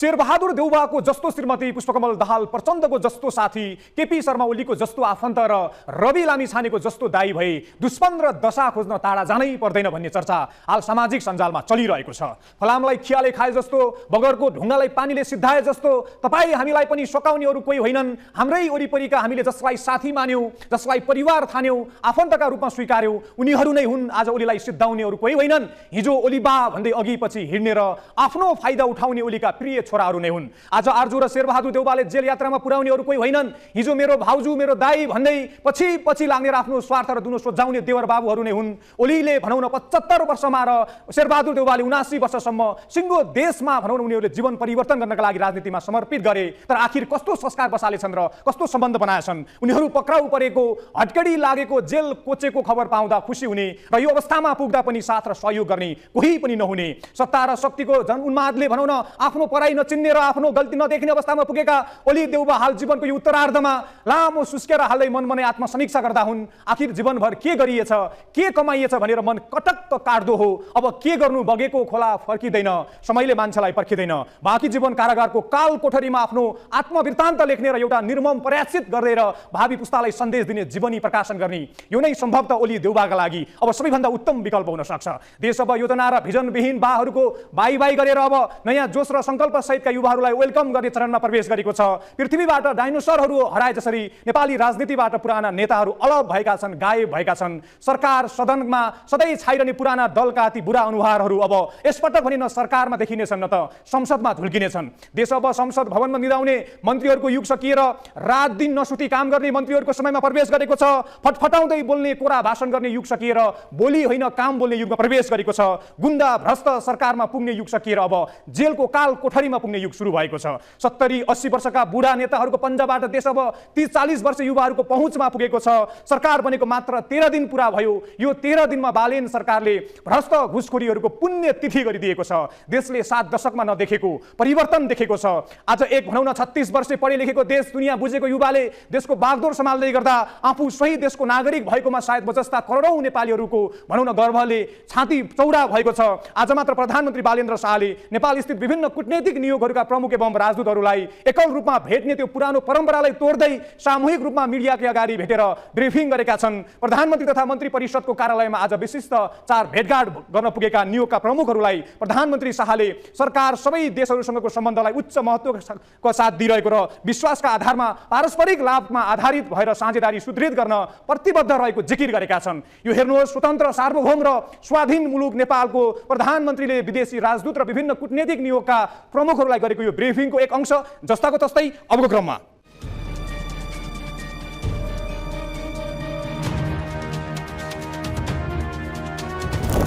शेरबहादुर देउवाको जस्तो श्रीमती पुष्पकमल दाहाल प्रचण्डको जस्तो साथी केपी शर्मा ओलीको जस्तो आफन्त र रवि लामिछानेको जस्तो दाई भई दुश्मन र दशा खोज्न टाढा जानै पर्दैन भन्ने चर्चा हाल सामाजिक सञ्जालमा चलिरहेको छ। फलामलाई खियाले खाए जस्तो, बगरको ढुङ्गालाई पानीले सिद्धाए जस्तो तपाईँ हामीलाई पनि सकाउने अरू कोही होइनन्। हाम्रै वरिपरिका हामीले जसलाई साथी मान्यौँ, जसलाई परिवार ठान्यौँ, आफन्तका रूपमा स्वीकार्यौँ, उनीहरू नै हुन् आज ओलीलाई सिद्धाउने अरू कोही होइनन्। हिजो ओली बा भन्दै अघि पछि हिँड्ने र आफ्नो फाइदा उठाउने ओलीका प्रिय छोराहरू नै हुन्। आज आर्जु र शेरबहादुर देउवाले जेल यात्रामा पुर्याउने अरू कोही होइनन्। हिजो मेरो भाउजू, मेरो दाई भन्दै पछि पछि लाग्ने र आफ्नो स्वार्थ र दुनो सोझाउने देवर बाबुहरू नै हुन्। ओलीले भनौँ न 75 वर्षमा र शेरबहादुर देउवाले 79 वर्षसम्म सिङ्गो देशमा भनौँ न उनीहरूले जीवन परिवर्तन गर्नका लागि राजनीतिमा समर्पित गरे। तर आखिर कस्तो संस्कार बसालेछन् र कस्तो सम्बन्ध बनाएछन्। उनीहरू पक्राउ परेको, हटकडी लागेको, जेल कोचेको खबर पाउँदा खुसी हुने र यो अवस्थामा पुग्दा पनि साथ र सहयोग गर्ने कोही पनि नहुने, सत्ता र शक्तिको जनउन्मादले भनौँ न आफ्नो पराई नचिन्ने र आफ्नो गल्ती नदेख्ने अवस्थामा पुगेका ओली देउवा हाल जीवनको यो उत्तरार्धमा लामो सुस्केर हाल्दै मनमनै आत्मसमीक्षा गर्दा हुन्। आखिर जीवनभर के गरिएछ, के कमाइएछ भनेर मन कटक्क काट्दो हो। अब के गर्नु, बगेको खोला फर्किँदैन, समयले मान्छेलाई पर्खिँदैन। बाँकी जीवन कारागारको काल कोठरीमा आफ्नो आत्मवृत्तान्त लेख्ने र एउटा निर्मम प्रयासित गरेर भावी पुस्तालाई सन्देश दिने जीवनी प्रकाशन गर्ने, यो नै सम्भवतः ओली देउवाका लागि अब सबैभन्दा उत्तम विकल्प हुन सक्छ। देश अब योजना र भिजनविहीन बाहरूको बाई बाई गरेर अब नयाँ जोश र सङ्कल्प सहितका युवाहरूलाई वेलकम गर्ने चरणमा प्रवेश गरेको छ। पृथ्वीबाट डाइनोसरहरू हराए जसरी नेपाली राजनीतिबाट पुराना नेताहरू अलग भएका छन्, गायब भएका छन्। सरकार सदनमा सधैँ छाइरहने पुराना दलका ती बुढा अनुहारहरू अब यसपटक भने न सरकारमा देखिनेछन् न त संसदमा धुल्किनेछन्। देश अब संसद भवनमा निदाउने मन्त्रीहरूको युग सकिएर रात दिन नसुती काम गर्ने मन्त्रीहरूको समयमा प्रवेश गरेको छ। फटफटाउँदै बोल्ने, कोरा भाषण गर्ने युग सकिएर बोली होइन काम बोल्ने युगमा प्रवेश गरेको छ। गुन्डा भ्रष्ट सरकारमा पुग्ने युग सकिएर अब जेलको काल कोठरीमा पुग्ने युग सुरु भएको छ। 70-80 वर्षका बुढा नेताहरूको पन्जाबाट देश अब 30-40 वर्ष युवाहरूको पहुँचमा पुगेको छ। सरकार बनेको मात्र 13 दिन पुरा भयो। यो 13 दिनमा बालेन सरकारले भ्रष्ट घुसखोरीहरूको पुण्य तिथि गरिदिएको छ। देशले 7 दशकमा नदेखेको परिवर्तन देखेको छ। आज एक भनौँ न 36 वर्षे पढे लेखेको देश दुनियाँ बुझेको युवाले देशको बागडोर सम्हाल्दै गर्दा आफू सही देशको नागरिक भएकोमा सायद बजस्ता करोडौँ नेपालीहरूको भनौँ न गर्वले छाती चौडा भएको छ। आज मात्र प्रधानमन्त्री बालेन्द्र शाहले नेपाल स्थित विभिन्न कूटनैतिक नियोगहरूका प्रमुख एवं राजदूतहरूलाई एकल रूपमा भेट्ने त्यो पुरानो परम्परालाई तोड्दै सामूहिक रूपमा मिडियाकै अगाडि भेटेर ब्रिफिङ गरेका छन्। प्रधानमन्त्री तथा मन्त्री परिषदको कार्यालयमा आज विशिष्ट 4 भेटघाट गर्न पुगेका नियोगका प्रमुखहरूलाई प्रधानमन्त्री शाहले सरकार सबै देशहरूसँगको सम्बन्धलाई उच्च महत्त्वको साथ दिइरहेको र विश्वासका आधारमा पारस्परिक लाभमा आधारित भएर साझेदारी सुदृढ गर्न प्रतिबद्ध रहेको जिकिर गरेका छन्। यो हेर्नुहोस्, स्वतन्त्र सार्वभौम र स्वाधीन मुलुक नेपालको प्रधानमन्त्रीले विदेशी राजदूत र विभिन्न कूटनैतिक नियोगका प्रमुखहरूलाई गरेको यो ब्रिफिङको एक अंश जस्ताको तस्तै अबको क्रममा।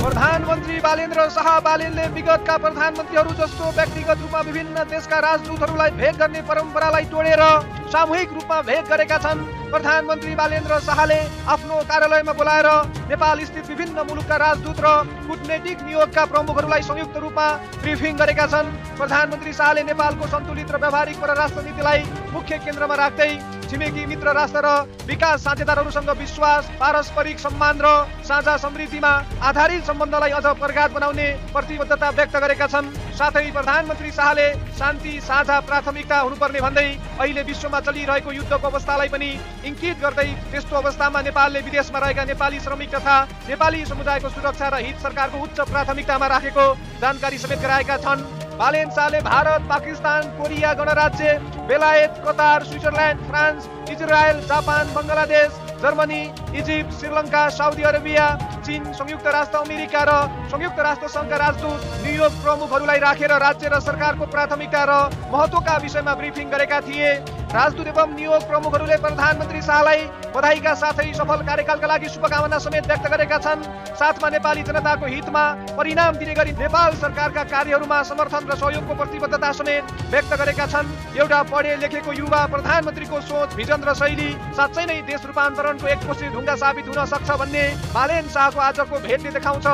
प्रधानमन्त्री बालेन्द्र शाह बालेनले विगतका प्रधानमन्त्रीहरू जस्तो व्यक्तिगत रूपमा विभिन्न देशका राजदूतहरूलाई भेट गर्ने परम्परालाई तोडेर सामूहिक रूपमा भेट गरेका छन्। प्रधानमन्त्री बालेन्द्र शाहले आफ्नो कार्यालयमा बोलाएर नेपाल स्थित विभिन्न मुलुकका राजदूत र कूटनैतिक नियोगका प्रमुखहरूलाई संयुक्त रूपमा ब्रिफिङ गरेका छन्। प्रधानमन्त्री शाहले नेपालको सन्तुलित र व्यावहारिक परराष्ट्र नीतिलाई मुख्य केन्द्रमा राख्दै छिमेकी मित्र राष्ट्र र विकास साझेदारहरूसँग विश्वास, पारस्परिक सम्मान र साझा समृद्धिमा आधारित सम्बन्धलाई अझ प्रगाढ बनाउने प्रतिबद्धता व्यक्त गरेका छन्। साथै प्रधानमन्त्री शाहले शान्ति साझा प्राथमिकता हुनुपर्ने भन्दै अहिले विश्वमा चलिरहेको युद्धको अवस्थालाई पनि इङ्गित गर्दै त्यस्तो अवस्थामा नेपालले विदेशमा रहेका नेपाली श्रमिक तथा नेपाली समुदायको सुरक्षा र हित सरकारको उच्च प्राथमिकतामा राखेको जानकारी समेत गराएका छन्। बालेन शाहले भारत, पाकिस्तान, कोरिया गणराज्य, बेलायत, Qatar, Switzerland, France, Israel, Japan, Bangladesh, Germany, Egypt, Sri Lanka, Saudi Arabia, चीन, संयुक्त राष्ट्र अमेरिका र संयुक्त राष्ट्र सङ्घका राजदूत नियोग प्रमुखहरूलाई राखेर राज्य र सरकारको प्राथमिकता र महत्त्वका विषयमा ब्रिफिङ गरेका थिए। राजदूत एवं नियोग प्रमुखहरूले प्रधानमन्त्री शाहलाई बधाईका साथै सफल कार्यकालका लागि शुभकामना समेत व्यक्त गरेका छन्। साथमा नेपाली जनताको हितमा परिणाम दिने गरी नेपाल सरकारका कार्यहरूमा समर्थन र सहयोगको प्रतिबद्धता समेत व्यक्त गरेका छन्। एउटा पढे लेखेको युवा प्रधानमन्त्रीको सोच, भिजन र शैली साँच्चै नै देश रूपान्तरणको एक कोसी ढुङ्गा साबित हुन सक्छ भन्ने बालेन शाहको आजको भेटले देखाउँछ।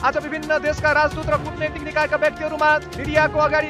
आज विभिन्न देशका राजदूत र कूटनैतिक निकायका व्यक्तिहरूमा मिडियाको अगाडि